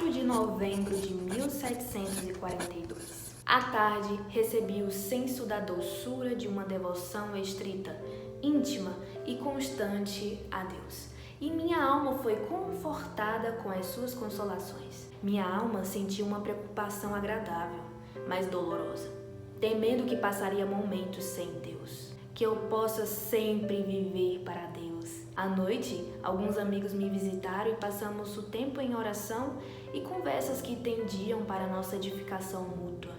4 de novembro de 1742. À tarde, recebi o senso da doçura de uma devoção estrita, íntima e constante a Deus. E minha alma foi confortada com as suas consolações. Minha alma sentiu uma preocupação agradável, mas dolorosa, temendo que passaria momentos sem Deus, que eu possa sempre viver para Deus. À noite, alguns amigos me visitaram e passamos o tempo em oração e conversas que tendiam para nossa edificação mútua.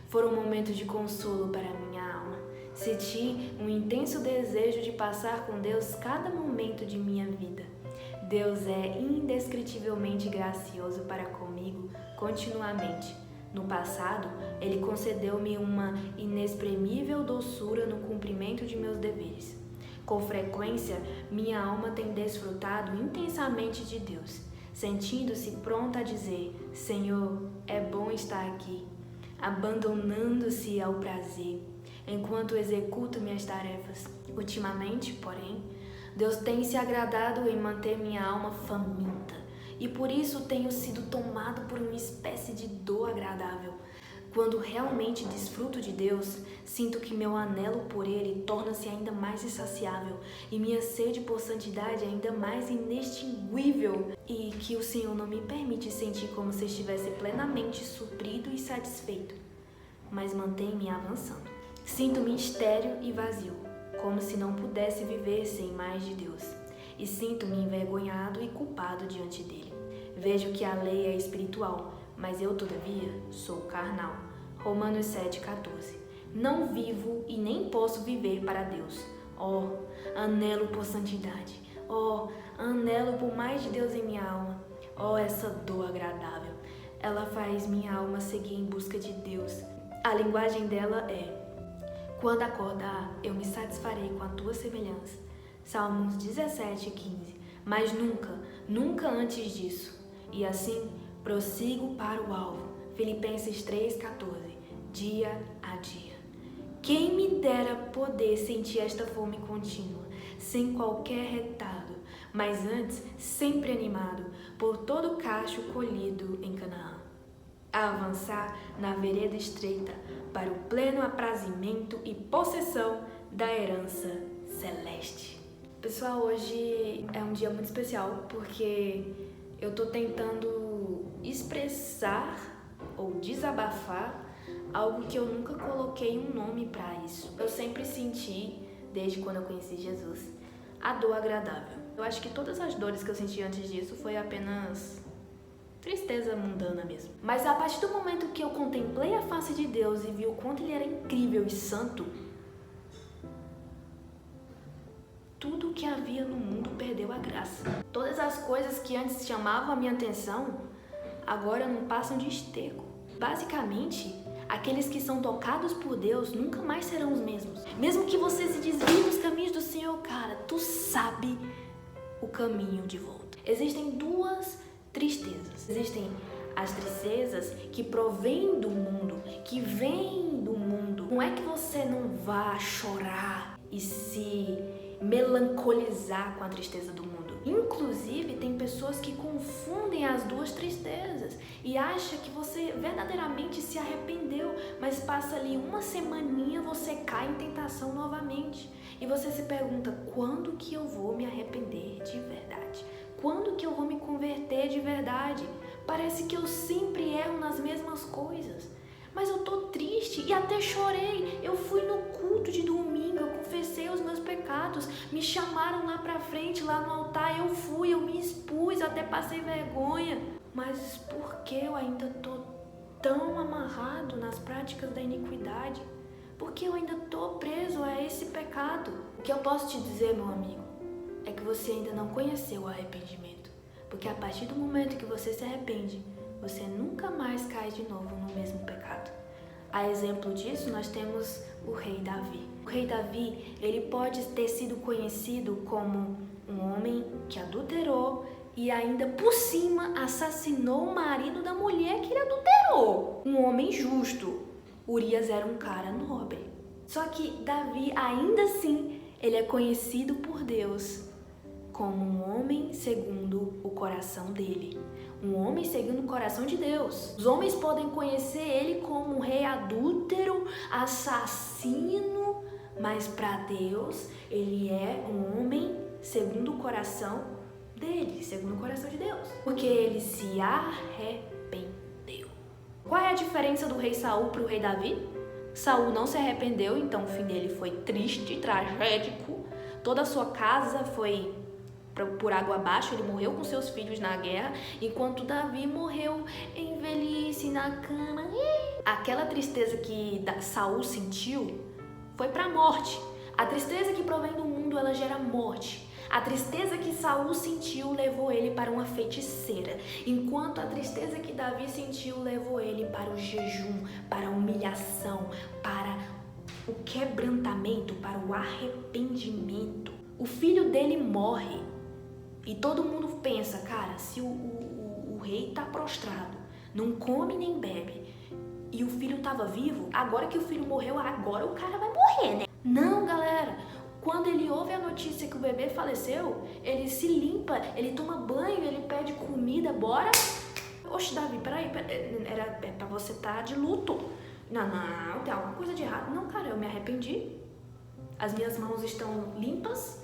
Foram momentos de consolo para minha alma. Senti um intenso desejo de passar com Deus cada momento de minha vida. Deus é indescritivelmente gracioso para comigo continuamente. No passado, Ele concedeu-me uma inexprimível doçura no cumprimento de meus deveres. Com frequência, minha alma tem desfrutado intensamente de Deus, sentindo-se pronta a dizer: Senhor, é bom estar aqui, abandonando-se ao prazer, enquanto executo minhas tarefas. Ultimamente, porém, Deus tem se agradado em manter minha alma faminta, e por isso tenho sido tomado por uma espécie de dor agradável. Quando realmente desfruto de Deus, sinto que meu anelo por Ele torna-se ainda mais insaciável e minha sede por santidade ainda mais inextinguível, e que o Senhor não me permite sentir como se estivesse plenamente suprido e satisfeito, mas mantém-me avançando. Sinto-me estéril e vazio, como se não pudesse viver sem mais de Deus, e sinto-me envergonhado e culpado diante dele. Vejo que a lei é espiritual, mas eu, todavia, sou carnal. Romanos 7,14. Não vivo e nem posso viver para Deus. Oh, anelo por santidade. Oh, anelo por mais de Deus em minha alma. Oh, essa dor agradável. Ela faz minha alma seguir em busca de Deus. A linguagem dela é: quando acordar, eu me satisfarei com a tua semelhança. Salmos 17,15. Mas nunca, nunca antes disso. E assim, prossigo para o alvo. Filipenses 3,14. Dia a dia. Quem me dera poder sentir esta fome contínua, sem qualquer retardo, mas antes sempre animado por todo o cacho colhido em Canaã, a avançar na vereda estreita para o pleno aprazimento e possessão da herança celeste. Pessoal, hoje é um dia muito especial porque eu tô tentando expressar ou desabafar algo que eu nunca coloquei um nome para isso. Eu sempre senti, desde quando eu conheci Jesus, a dor agradável. Eu acho que todas as dores que eu senti antes disso foi apenas tristeza mundana mesmo. Mas a partir do momento que eu contemplei a face de Deus e vi o quanto Ele era incrível e santo, tudo que havia no mundo perdeu a graça. Todas as coisas que antes chamavam a minha atenção, agora não passam de esterco. Basicamente, aqueles que são tocados por Deus nunca mais serão os mesmos. Mesmo que você se desvie dos caminhos do Senhor, cara, tu sabe o caminho de volta. Existem duas tristezas. Existem as tristezas que provêm do mundo, que vêm do mundo. Não é que você não vá chorar e se melancolizar com a tristeza do mundo. Inclusive, tem pessoas que confundem as duas tristezas e acham que você verdadeiramente se arrependeu, mas passa ali uma semaninha, você cai em tentação novamente. E você se pergunta: quando que eu vou me arrepender de verdade? Quando que eu vou me converter de verdade? Parece que eu sempre erro nas mesmas coisas. Mas eu tô triste e até chorei. Eu fui no culto de domingo, eu confessei os meus pecados, me chamaram lá pra frente, lá no altar, eu fui, eu me expus, até passei vergonha. Mas por que eu ainda tô tão amarrado nas práticas da iniquidade? Por que eu ainda tô preso a esse pecado? O que eu posso te dizer, meu amigo, é que você ainda não conheceu o arrependimento. Porque a partir do momento que você se arrepende, você nunca mais cai de novo no mesmo pecado. A exemplo disso, nós temos o rei Davi. O rei Davi, ele pode ter sido conhecido como um homem que adulterou e ainda por cima assassinou o marido da mulher que ele adulterou. Um homem justo. Urias era um cara nobre. Só que Davi, ainda assim, ele é conhecido por Deus como um homem segundo o coração dele. um homem seguindo o coração de Deus. Os homens podem conhecer ele como um rei adúltero, assassino, mas para Deus ele é um homem segundo o coração dele, segundo o coração de Deus, porque ele se arrependeu. Qual é a diferença do rei Saul para o rei Davi? Saul não se arrependeu, então o fim dele foi triste, tragédico. Toda a sua casa foi por água abaixo, ele morreu com seus filhos na guerra, enquanto Davi morreu em velhice, na cama. Aquela tristeza que Saul sentiu foi para a morte. A tristeza que provém do mundo, ela gera morte. A tristeza que Saul sentiu levou ele para uma feiticeira, enquanto a tristeza que Davi sentiu levou ele para o jejum, para a humilhação, para o quebrantamento, para o arrependimento. O filho dele morre e todo mundo pensa, cara, se o rei tá prostrado, não come nem bebe, e o filho tava vivo, agora que o filho morreu, agora o cara vai morrer, né? Não, galera. Quando ele ouve a notícia que o bebê faleceu, ele se limpa, ele toma banho, ele pede comida, bora. Oxe, Davi, peraí, era pra você estar de luto. Não, tem alguma coisa de errado. Não, cara, eu me arrependi. As minhas mãos estão limpas.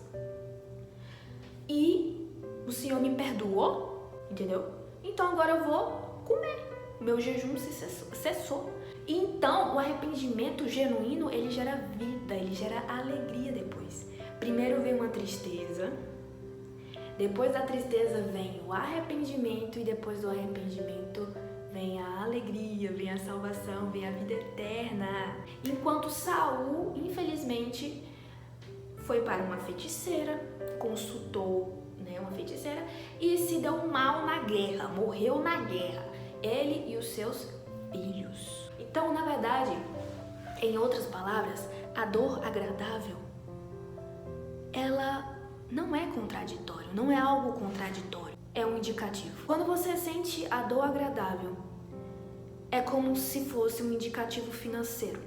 E o Senhor me perdoou, entendeu? Então agora eu vou comer. Meu jejum se cessou. Então, o arrependimento genuíno, ele gera vida, ele gera alegria depois. Primeiro vem uma tristeza, depois da tristeza vem o arrependimento e depois do arrependimento vem a alegria, vem a salvação, vem a vida eterna. Enquanto Saul, infelizmente, foi para uma feiticeira, consultou, uma feiticeira e se deu mal na guerra, morreu na guerra, ele e os seus filhos. Então, na verdade, em outras palavras, a dor agradável, ela não é contraditório, não é algo contraditório, é um indicativo. Quando você sente a dor agradável, é como se fosse um indicativo financeiro.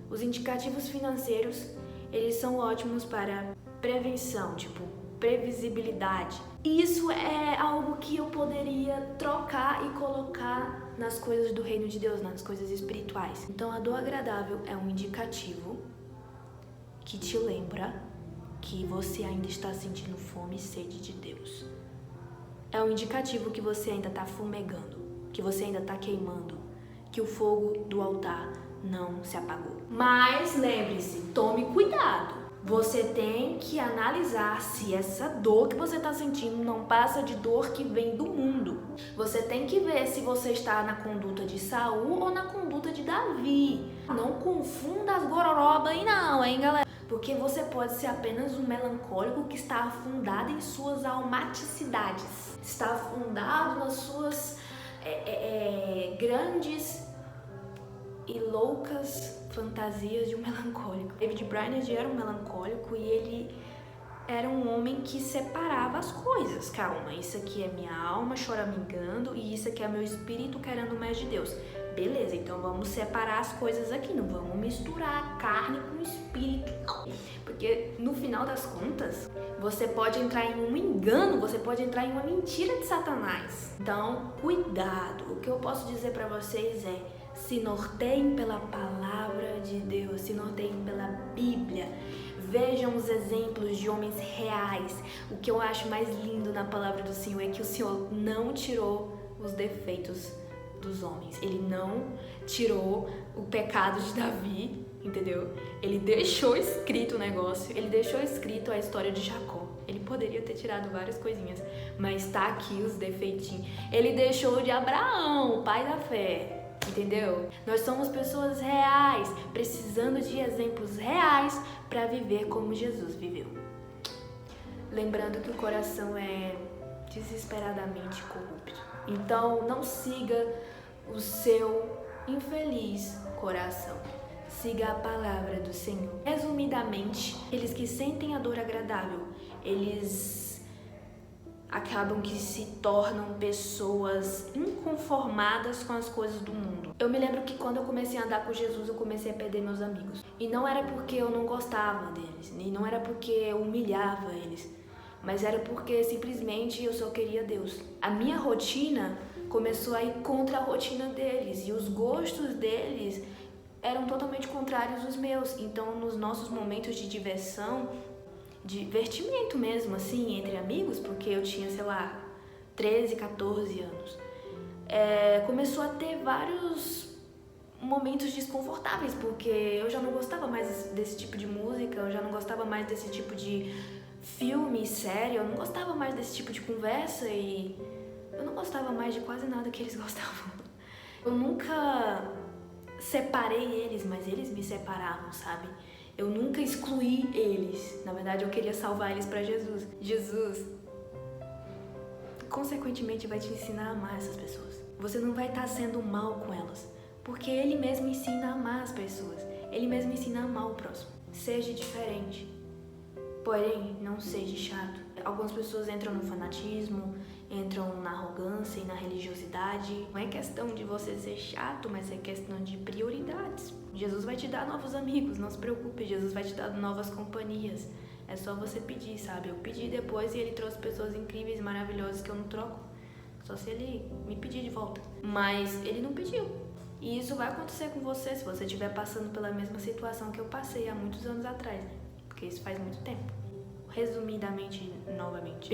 Os indicativos financeiros, eles são ótimos para prevenção, tipo previsibilidade. Isso é algo que eu poderia trocar e colocar nas coisas do reino de Deus, nas coisas espirituais. Então, a dor agradável é um indicativo que te lembra que você ainda está sentindo fome e sede de Deus. É um indicativo que você ainda está fumegando, que você ainda está queimando, que o fogo do altar não se apagou. Mas lembre-se, tome cuidado. Você tem que analisar se essa dor que você está sentindo não passa de dor que vem do mundo. Você tem que ver se você está na conduta de Saul ou na conduta de Davi. Não confunda as gororoba aí não, hein, galera? Porque você pode ser apenas um melancólico que está afundado em suas almaticidades. Está afundado nas suas grandes e loucas fantasias de um melancólico. David Brainerd era um melancólico e ele era um homem que separava as coisas. Calma, isso aqui é minha alma choramingando e isso aqui é meu espírito querendo mais de Deus. Beleza, então vamos separar as coisas aqui, não vamos misturar a carne com o espírito, não. Porque no final das contas, você pode entrar em um engano, você pode entrar em uma mentira de Satanás. Então, cuidado. O que eu posso dizer para vocês é: se norteiem pela palavra de Deus, se norteiem pela Bíblia. Vejam os exemplos de homens reais. O que eu acho mais lindo na palavra do Senhor é que o Senhor não tirou os defeitos dos homens. Ele não tirou o pecado de Davi, entendeu? Ele deixou escrito o negócio, ele deixou escrito a história de Jacó. Ele poderia ter tirado várias coisinhas, mas tá aqui os defeitinhos. Ele deixou de Abraão, o pai da fé. Entendeu? Nós somos pessoas reais, precisando de exemplos reais para viver como Jesus viveu. Lembrando que o coração é desesperadamente corrupto. Então, não siga o seu infeliz coração. Siga a palavra do Senhor. Resumidamente, aqueles que sentem a dor agradável, eles acabam que se tornam pessoas inconformadas com as coisas do mundo. Eu me lembro que quando eu comecei a andar com Jesus, eu comecei a perder meus amigos. E não era porque eu não gostava deles, e não era porque eu humilhava eles, mas era porque simplesmente eu só queria Deus. A minha rotina começou a ir contra a rotina deles e os gostos deles eram totalmente contrários aos meus. Então, nos nossos momentos de diversão, divertimento mesmo, assim, entre amigos, porque eu tinha, sei lá, 13, 14 anos, começou a ter vários momentos desconfortáveis, porque eu já não gostava mais desse tipo de música, eu já não gostava mais desse tipo de filme, série, eu não gostava mais desse tipo de conversa e eu não gostava mais de quase nada que eles gostavam. Eu nunca separei eles, mas eles me separavam, sabe? Eu nunca excluí eles. Na verdade, eu queria salvar eles para Jesus. Jesus, consequentemente, vai te ensinar a amar essas pessoas. Você não vai estar sendo mal com elas, porque Ele mesmo ensina a amar as pessoas. Ele mesmo ensina a amar o próximo. Seja diferente, porém, não seja chato. Algumas pessoas entram no fanatismo, entram na arrogância e na religiosidade. Não é questão de você ser chato, mas é questão de prioridades. Jesus vai te dar novos amigos, não se preocupe, Jesus vai te dar novas companhias. É só você pedir, sabe? Eu pedi depois e Ele trouxe pessoas incríveis e maravilhosas que eu não troco. Só se Ele me pedir de volta. Mas Ele não pediu. E isso vai acontecer com você se você estiver passando pela mesma situação que eu passei há muitos anos atrás. Porque isso faz muito tempo. Resumidamente, novamente,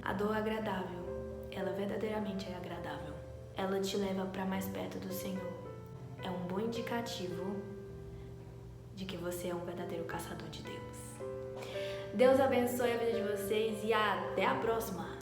a dor agradável, ela verdadeiramente é agradável. Ela te leva para mais perto do Senhor. É um bom indicativo de que você é um verdadeiro caçador de Deus. Deus abençoe a vida de vocês e até a próxima!